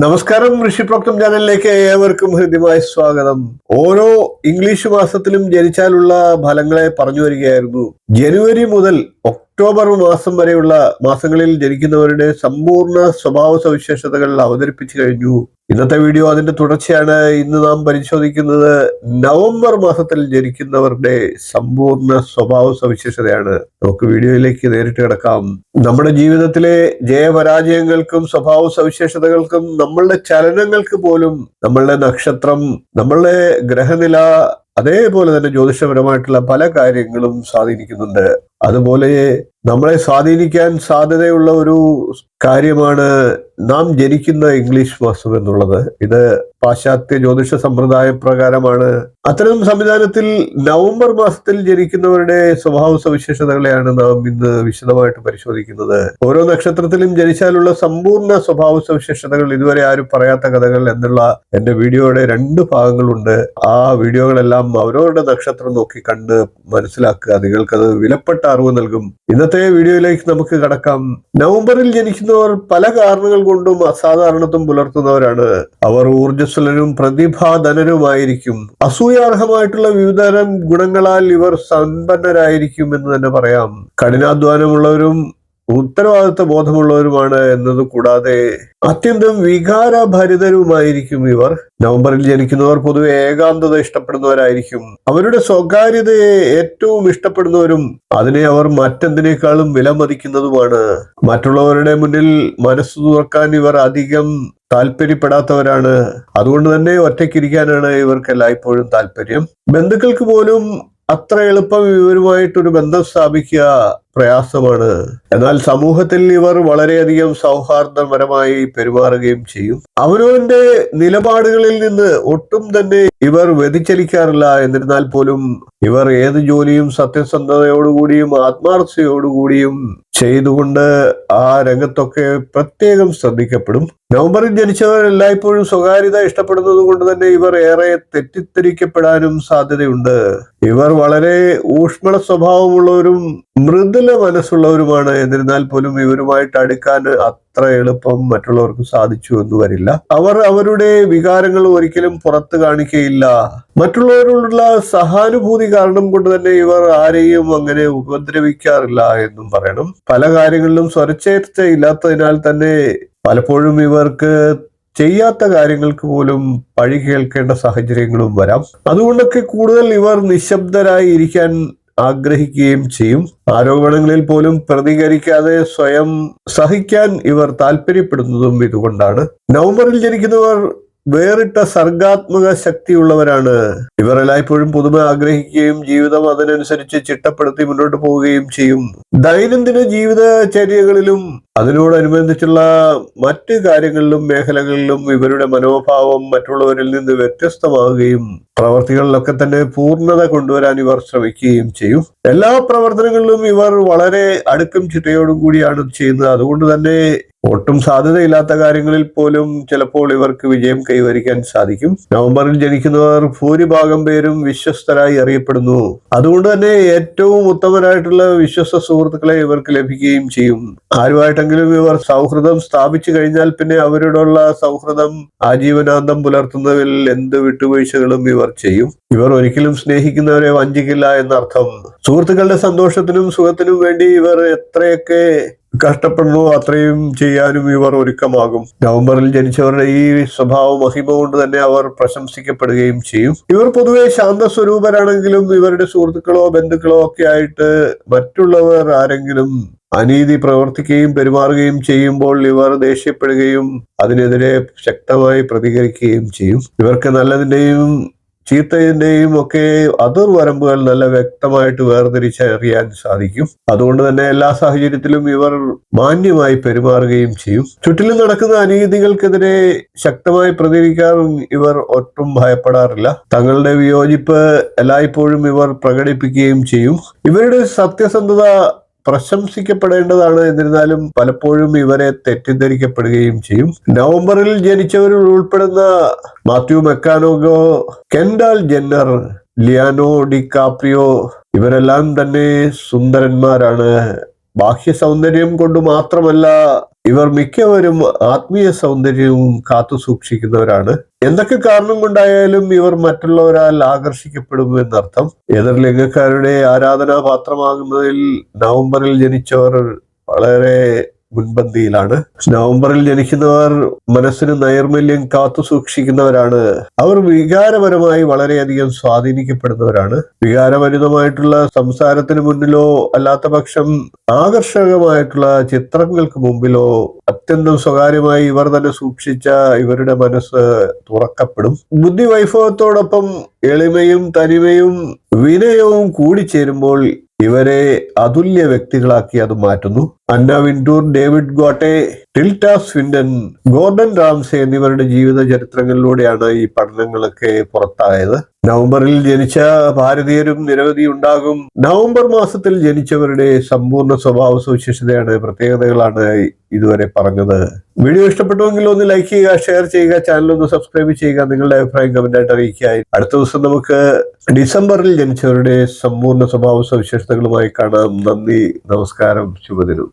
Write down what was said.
നമസ്കാരം, ഋഷിപ്രോക്തം ചാനലിലേക്ക് ഏവർക്കും ഹൃദ്യമായ സ്വാഗതം. ഓരോ ഇംഗ്ലീഷ് മാസത്തിലും ജനിച്ചാലുള്ള ഫലങ്ങളെ പറഞ്ഞു വരികയായിരുന്നു. ജനുവരി മുതൽ ഒക്ടോബർ മാസം വരെയുള്ള മാസങ്ങളിൽ ജനിക്കുന്നവരുടെ സമ്പൂർണ്ണ സ്വഭാവ സവിശേഷതകൾ അവതരിപ്പിച്ചു കഴിഞ്ഞു. ഇന്നത്തെ വീഡിയോ അതിന്റെ തുടർച്ചയാണ്. ഇന്ന് നാം പരിശോധിക്കുന്നത് നവംബർ മാസത്തിൽ ജനിക്കുന്നവരുടെ സമ്പൂർണ്ണ സ്വഭാവ സവിശേഷതയാണ്. നമുക്ക് വീഡിയോയിലേക്ക് നേരിട്ട് കിടക്കാം. നമ്മുടെ ജീവിതത്തിലെ ജയപരാജയങ്ങൾക്കും സ്വഭാവ സവിശേഷതകൾക്കും നമ്മളുടെ ചലനങ്ങൾക്ക് പോലും നമ്മളുടെ നക്ഷത്രം, നമ്മളുടെ ഗ്രഹനില, അതേപോലെ തന്നെ ജ്യോതിഷപരമായിട്ടുള്ള പല കാര്യങ്ങളും സ്വാധീനിക്കുന്നുണ്ട്. അതുപോലെ നമ്മളെ സ്വാധീനിക്കാൻ സാധ്യതയുള്ള ഒരു കാര്യമാണ് നാം ജനിക്കുന്ന ഇംഗ്ലീഷ് മാസം എന്നുള്ളത്. ഇത് പാശ്ചാത്യ ജ്യോതിഷ സമ്പ്രദായ പ്രകാരമാണ്. അത്തരം സംവിധാനത്തിൽ നവംബർ മാസത്തിൽ ജനിക്കുന്നവരുടെ സ്വഭാവ സവിശേഷതകളെയാണ് നാം ഇന്ന് വിശദമായിട്ട് പരിശോധിക്കുന്നത്. ഓരോ നക്ഷത്രത്തിലും ജനിച്ചാലുള്ള സമ്പൂർണ്ണ സ്വഭാവ സവിശേഷതകൾ, ഇതുവരെ ആരും പറയാത്ത കഥകൾ എന്നുള്ള എന്റെ വീഡിയോയുടെ 2 ഭാഗങ്ങളുണ്ട്. ആ വീഡിയോകളെല്ലാം അവരവരുടെ നക്ഷത്രം നോക്കി കണ്ട് മനസ്സിലാക്കുക. നിങ്ങൾക്കത് വിലപ്പെട്ട അറിവ് നൽകും. ഇന്നത്തെ വീഡിയോയിലേക്ക് നമുക്ക് കടക്കാം. നവംബറിൽ ജനിക്കുന്നവർ പല കാരണങ്ങൾ കൊണ്ടും അസാധാരണത്വം പുലർത്തുന്നവരാണ്. അവർ ഊർജ്ജസ്വലരും പ്രതിഭാധനരുമായിരിക്കും. അസൂയാർഹമായിട്ടുള്ള വിവിധതരം ഗുണങ്ങളാൽ ഇവർ സമ്പന്നരായിരിക്കും എന്ന് തന്നെ പറയാം. കഠിനാധ്വാനമുള്ളവരും ഉത്തരവാദിത്വ ബോധമുള്ളവരുമാണ് എന്നത് കൂടാതെ അത്യന്തം വികാരഭരിതരുമായിരിക്കും ഇവർ. നവംബറിൽ ജനിക്കുന്നവർ പൊതുവെ ഏകാന്തത ഇഷ്ടപ്പെടുന്നവരായിരിക്കും. അവരുടെ സ്വകാര്യതയെ ഏറ്റവും ഇഷ്ടപ്പെടുന്നവരും അതിനെ അവർ മറ്റെന്തിനേക്കാളും വിലമതിക്കുന്നതുമാണ്. മറ്റുള്ളവരുടെ മുന്നിൽ മനസ്സ് തുറക്കാൻ ഇവർ അധികം താല്പര്യപ്പെടാത്തവരാണ്. അതുകൊണ്ട് തന്നെ ഒറ്റയ്ക്കിരിക്കാനാണ് ഇവർക്ക് എല്ലായ്പ്പോഴും താല്പര്യം. ബന്ധുക്കൾക്ക് പോലും അത്ര എളുപ്പം ഇവരുമായിട്ടൊരു ബന്ധം സ്ഥാപിക്കുക പ്രയാസമാണ്. എന്നാൽ സമൂഹത്തിൽ ഇവർ വളരെയധികം സൗഹാർദ്ദപരമായി പെരുമാറുകയും ചെയ്യും. അവനവന്റെ നിലപാടുകളിൽ നിന്ന് ഒട്ടും തന്നെ ഇവർ വ്യതിചലിക്കാറില്ല. എന്നിരുന്നാൽ പോലും ഇവർ ഏത് ജോലിയും സത്യസന്ധതയോടുകൂടിയും ആത്മാർത്ഥതയോടുകൂടിയും ചെയ്തുകൊണ്ട് ആ രംഗത്തൊക്കെ പ്രത്യേകം ശ്രദ്ധിക്കപ്പെടും. നവംബറിൽ ജനിച്ചവർ എല്ലായ്പ്പോഴും സ്വകാര്യത ഇഷ്ടപ്പെടുന്നത് കൊണ്ട് തന്നെ ഇവർ ഏറെ തെറ്റിദ്ധരിക്കപ്പെടാനും സാധ്യതയുണ്ട്. ഇവർ വളരെ ഊഷ്മള സ്വഭാവമുള്ളവരും മൃദുല മനസ്സുള്ളവരുമാണ്. എന്നിരുന്നാൽ പോലും ഇവരുമായിട്ട് അടുക്കാൻ അത്ര എളുപ്പം മറ്റുള്ളവർക്ക് സാധിച്ചു എന്ന് വരില്ല. അവർ അവരുടെ വികാരങ്ങൾ ഒരിക്കലും പുറത്ത് കാണിക്കുകയില്ല. മറ്റുള്ളവരോടുള്ള സഹാനുഭൂതി കാരണം കൊണ്ട് തന്നെ ഇവർ ആരെയും അങ്ങനെ ഉപദ്രവിക്കാറില്ല എന്നും പറയണം. പല കാര്യങ്ങളിലും സ്വരച്ചേർച്ച ഇല്ലാത്തതിനാൽ തന്നെ പലപ്പോഴും ഇവർക്ക് ചെയ്യാത്ത കാര്യങ്ങൾക്ക് പോലും പഴി കേൾക്കേണ്ട സാഹചര്യങ്ങളും വരാം. അതുകൊണ്ടൊക്കെ കൂടുതൽ ഇവർ നിശബ്ദരായി ഇരിക്കാൻ ആഗ്രഹിക്കുകയും ചെയ്യും. ആരോപണങ്ങളിൽ പോലും പ്രതികരിക്കാതെ സ്വയം സഹിക്കാൻ ഇവർ താല്പര്യപ്പെടുന്നതും ഇതുകൊണ്ടാണ്. നവംബറിൽ ജനിക്കുന്നവർ വേറിട്ട സർഗാത്മക ശക്തിയുള്ളവരാണ്. ഇവർ എല്ലായ്പ്പോഴും പുതുമ ആഗ്രഹിക്കുകയും ജീവിതം അതിനനുസരിച്ച് ചിട്ടപ്പെടുത്തി മുന്നോട്ട് പോവുകയും ചെയ്യും. ദൈനംദിന ജീവിതചര്യകളിലും അതിനോടനുബന്ധിച്ചുള്ള മറ്റ് കാര്യങ്ങളിലും മേഖലകളിലും ഇവരുടെ മനോഭാവം മറ്റുള്ളവരിൽ നിന്ന് വ്യത്യസ്തമാവുകയും പ്രവർത്തികളിലൊക്കെ തന്നെ പൂർണ്ണത കൊണ്ടുവരാൻ ഇവർ ശ്രമിക്കുകയും ചെയ്യും. എല്ലാ പ്രവർത്തനങ്ങളിലും ഇവർ വളരെ അടുക്കും ചിട്ടയോടും കൂടിയാണ് ചെയ്യുന്നത്. അതുകൊണ്ട് തന്നെ ഒട്ടും സാധ്യതയില്ലാത്ത കാര്യങ്ങളിൽ പോലും ചിലപ്പോൾ ഇവർക്ക് വിജയം കൈവരിക്കാൻ സാധിക്കും. നവംബറിൽ ജനിക്കുന്നവർ ഭൂരിഭാഗം പേരും വിശ്വസ്തരായി അറിയപ്പെടുന്നു. അതുകൊണ്ട് തന്നെ ഏറ്റവും ഉത്തമരായിട്ടുള്ള വിശ്വസ്ത സുഹൃത്തുക്കളെ ഇവർക്ക് ലഭിക്കുകയും ചെയ്യും. ആരുമായിട്ടെങ്കിലും ഇവർ സൗഹൃദം സ്ഥാപിച്ചു കഴിഞ്ഞാൽ പിന്നെ അവരോടുള്ള സൗഹൃദം ആജീവനാന്തം പുലർത്തുന്നതിൽ എന്ത് വിട്ടുവീഴ്ചകളും ഇവർ ചെയ്യും. ഇവർ ഒരിക്കലും സ്നേഹിക്കുന്നവരെ വഞ്ചിക്കില്ല എന്നർത്ഥം. സുഹൃത്തുക്കളുടെ സന്തോഷത്തിനും സുഖത്തിനും വേണ്ടി ഇവർ എത്രയൊക്കെ കഷ്ടപ്പെടുന്നു അത്രയും ചെയ്യാനും ഇവർ ഒരുക്കമാകും. നവംബറിൽ ജനിച്ചവരുടെ ഈ സ്വഭാവ മഹിമ കൊണ്ട് തന്നെ അവർ പ്രശംസിക്കപ്പെടുകയും ചെയ്യും. ഇവർ പൊതുവെ ശാന്തസ്വരൂപരാണെങ്കിലും ഇവരുടെ സുഹൃത്തുക്കളോ ബന്ധുക്കളോ ഒക്കെ ആയിട്ട് മറ്റുള്ളവർ ആരെങ്കിലും അനീതി പ്രവർത്തിക്കുകയും പെരുമാറുകയും ചെയ്യുമ്പോൾ ഇവർ ദേഷ്യപ്പെടുകയും അതിനെതിരെ ശക്തമായി പ്രതികരിക്കുകയും ചെയ്യും. ഇവർക്ക് നല്ലതിന്റെയും ചീത്തതിന്റെയും ഒക്കെ അതിർവരമ്പുകൾ നല്ല വ്യക്തമായിട്ട് വേർതിരിച്ചറിയാൻ സാധിക്കും. അതുകൊണ്ട് തന്നെ എല്ലാ സാഹചര്യത്തിലും ഇവർ മാന്യമായി പെരുമാറുകയും ചെയ്യും. ചുറ്റിലും നടക്കുന്ന അനീതികൾക്കെതിരെ ശക്തമായി പ്രതികരിക്കാൻ ഇവർ ഒട്ടും ഭയപ്പെടാറില്ല. തങ്ങളുടെ വിയോജിപ്പ് എല്ലായ്പ്പോഴും ഇവർ പ്രകടിപ്പിക്കുകയും ചെയ്യും. ഇവരുടെ സത്യസന്ധത പ്രശംസിക്കപ്പെടേണ്ടതാണ്. എന്നിരുന്നാലും പലപ്പോഴും ഇവരെ തെറ്റിദ്ധരിക്കപ്പെടുകയും ചെയ്യും. നവംബറിൽ ജനിച്ചവരിൽ ഉൾപ്പെടുന്ന മാത്യു മെക്കാനോഗോ, കെൻഡാൽ ജെന്നർ, ലിയാനോ ഡികാപ്രിയോ ഇവരെല്ലാം തന്നെ സുന്ദരന്മാരാണ്. ബാഹ്യ സൗന്ദര്യം കൊണ്ട് മാത്രമല്ല ഇവർ മിക്കവരും ആത്മീയ സൗന്ദര്യവും കാത്തു സൂക്ഷിക്കുന്നവരാണ്. എന്തൊക്കെ കാരണം കൊണ്ടായാലും ഇവർ മറ്റുള്ളവരാൽ ആകർഷിക്കപ്പെടുമെന്നർത്ഥം. എതിർലിംഗക്കാരുടെ ആരാധനാപാത്രമാകുന്നതിൽ നവംബറിൽ ജനിച്ചവർ വളരെ മുൻപന്തിയിലാണ്. നവംബറിൽ ജനിക്കുന്നവർ മനസ്സിന് നൈർമല്യം കാത്തു സൂക്ഷിക്കുന്നവരാണ്. അവർ വികാരപരമായി വളരെയധികം സ്വാധീനിക്കപ്പെടുന്നവരാണ്. വികാരഭരിതമായിട്ടുള്ള സംസാരത്തിന് മുന്നിലോ അല്ലാത്ത പക്ഷം ആകർഷകമായിട്ടുള്ള ചിത്രങ്ങൾക്ക് മുമ്പിലോ അത്യന്തം സ്വകാര്യമായി ഇവർ തന്നെ സൂക്ഷിച്ച ഇവരുടെ മനസ്സ് തുറക്കപ്പെടും. ബുദ്ധിവൈഭവത്തോടൊപ്പം എളിമയും തനിമയും വിനയവും കൂടിച്ചേരുമ്പോൾ ഇവരെ അതുല്യ വ്യക്തികളാക്കി അത് മാറ്റുന്നു. അന്ന വിൻഡൂർ, David ഗോട്ടെ, tilde Swinton, Gordon Ramsey എന്നിവരുടെ ജീവിത ചരിത്രങ്ങളിലൂടെയാണ് ഈ പഠനങ്ങളൊക്കെ പുറത്തായത്. നവംബറിൽ ജനിച്ച ഭാരതീയരും നിരവധി ഉണ്ടാകും. നവംബർ മാസത്തിൽ ജനിച്ചവരുടെ സമ്പൂർണ്ണ സ്വഭാവ സവിശേഷതയാണ്, പ്രത്യേകതകളാണ് ഇതുവരെ പറഞ്ഞത്. വീഡിയോ ഇഷ്ടപ്പെട്ടുവെങ്കിൽ ഒന്ന് ലൈക്ക് ചെയ്യുക, ഷെയർ ചെയ്യുക, ചാനൽ ഒന്ന് സബ്സ്ക്രൈബ് ചെയ്യുക, നിങ്ങളുടെ അഭിപ്രായം കമന്റായിട്ട് അറിയിക്കുക. അടുത്ത ദിവസം നമുക്ക് ഡിസംബറിൽ ജനിച്ചവരുടെ സമ്പൂർണ്ണ സ്വഭാവ സവിശേഷതകളുമായി കാണാം. നന്ദി, നമസ്കാരം, ശുഭദിനം.